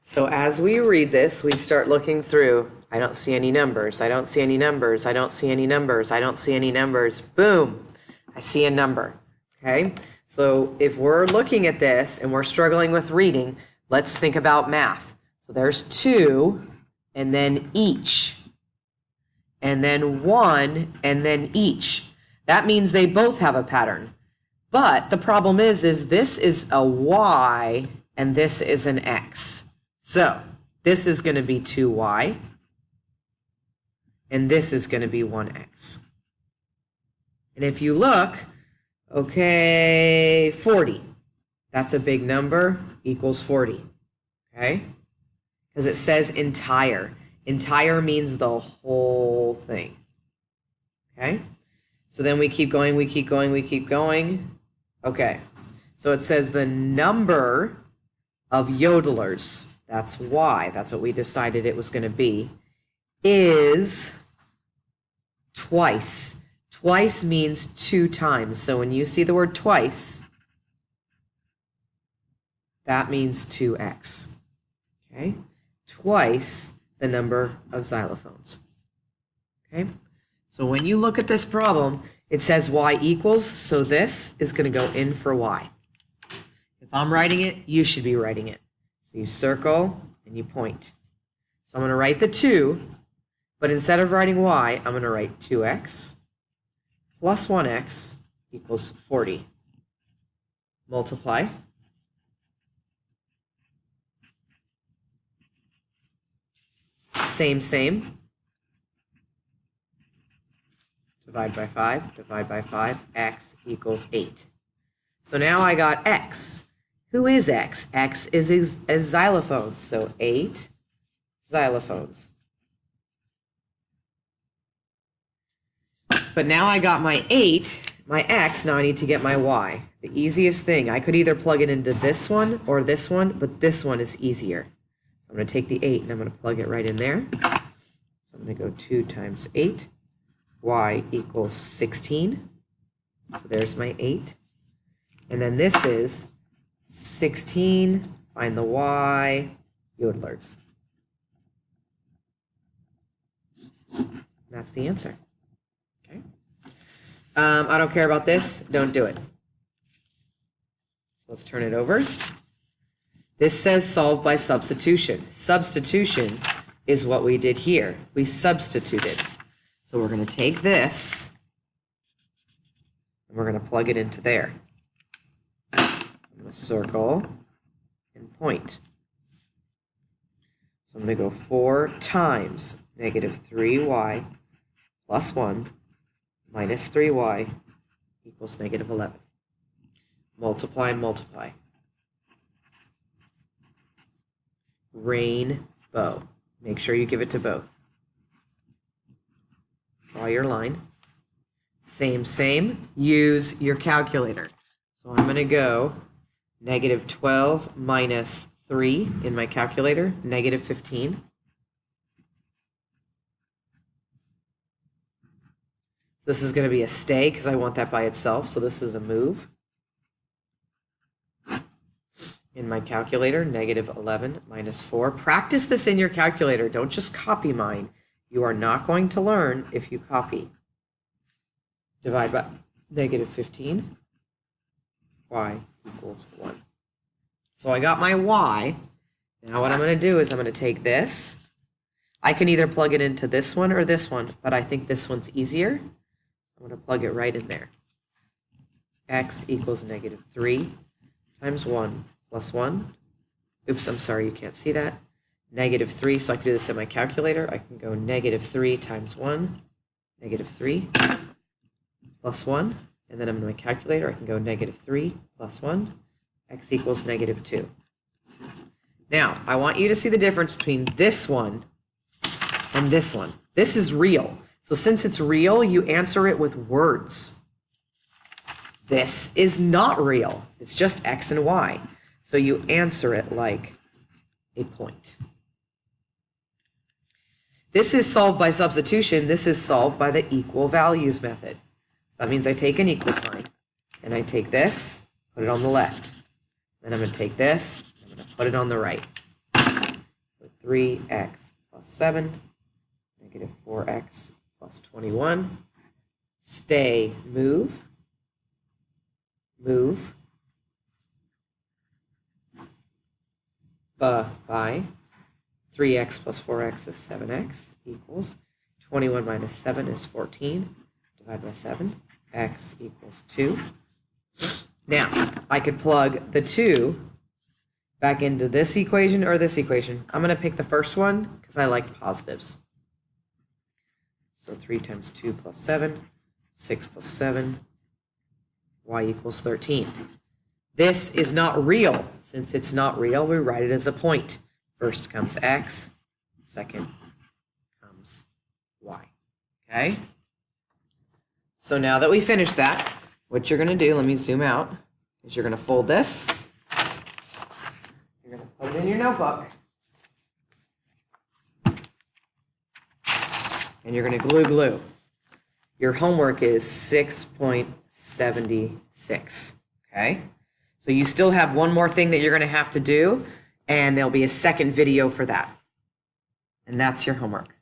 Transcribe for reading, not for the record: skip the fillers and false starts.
So as we read this, we start looking through. I don't see any numbers. I don't see any numbers. I don't see any numbers. I don't see any numbers. Boom. I see a number. Okay. So if we're looking at this and we're struggling with reading, let's think about math. So there's 2 and then each. And then 1 and then each. That means they both have a pattern. But the problem is this is a Y and this is an X. So this is going to be 2y, and this is going to be 1x. And if you look, okay, 40. That's a big number, equals 40, okay? Because it says entire. Entire means the whole thing, okay? So then we keep going, we keep going, we keep going. Okay, so it says the number of yodelers, that's Y, that's what we decided it was going to be, is twice. Twice means 2 times. So when you see the word twice, that means 2x. Okay? Twice the number of xylophones. Okay? So when you look at this problem, it says y equals, so this is going to go in for y. If I'm writing it, you should be writing it. So you circle and you point. So I'm going to write the 2, but instead of writing y, I'm going to write 2x plus 1x equals 40. Multiply. Same, same. Divide by 5, x equals 8. So now I got x. Who is x? X is xylophones, so 8 xylophones. But now I got my 8, my x, now I need to get my y. The easiest thing, I could either plug it into this one or this one, but this one is easier. So I'm going to take the 8 and I'm going to plug it right in there. So I'm going to go 2 times 8. Y equals 16. So there's my 8. And then this is 16, find the y, yodelers. That's the answer. Okay. I don't care about this. Don't do it. So let's turn it over. This says solve by substitution. Substitution is what we did here. We substituted. So we're going to take this and we're going to plug it into there. So I'm going to circle and point. So I'm going to go 4 times negative 3y plus 1 minus 3y equals negative 11. Multiply, multiply. Rainbow. Make sure you give it to both. Draw your line. Same, same. Use your calculator. So I'm going to go negative 12 minus 3 in my calculator, negative 15. This is going to be a stay because I want that by itself, so this is a move. In my calculator, negative 11 minus 4. Practice this in your calculator. Don't just copy mine. You are not going to learn if you copy. Divide by negative 15. Y equals 1. So I got my y. Now what I'm going to do is I'm going to take this. I can either plug it into this one or this one, but I think this one's easier. I'm going to plug it right in there. X equals negative 3 times 1 plus 1. Oops, I'm sorry, you can't see that. Negative 3, so I can do this in my calculator. I can go negative 3 times 1, negative 3 plus 1. And then I'm in my calculator. I can go negative 3 plus 1. X equals negative 2. Now, I want you to see the difference between this one and this one. This is real. So since it's real, you answer it with words. This is not real. It's just X and Y. So you answer it like a point. This is solved by substitution. This is solved by the equal values method. So that means I take an equal sign, and I take this, put it on the left. Then I'm going to take this, I'm going to put it on the right. 3x plus 7, negative 4x plus 21. Stay, move, move, by 3x plus 4x is 7x equals 21 minus 7 is 14. Divide by 7, x equals 2. Now, I could plug the 2 back into this equation or this equation. I'm going to pick the first one because I like positives. So 3 times 2 plus 7, 6 plus 7, y equals 13. This is not real. Since it's not real, we write it as a point. First comes x, second comes y. Okay? So now that we finished that, what you're going to do, let me zoom out, is you're going to fold this. You're going to put it in your notebook. And you're going to glue. Your homework is 6.76. Okay? So you still have one more thing that you're going to have to do, and there'll be a second video for that. And that's your homework.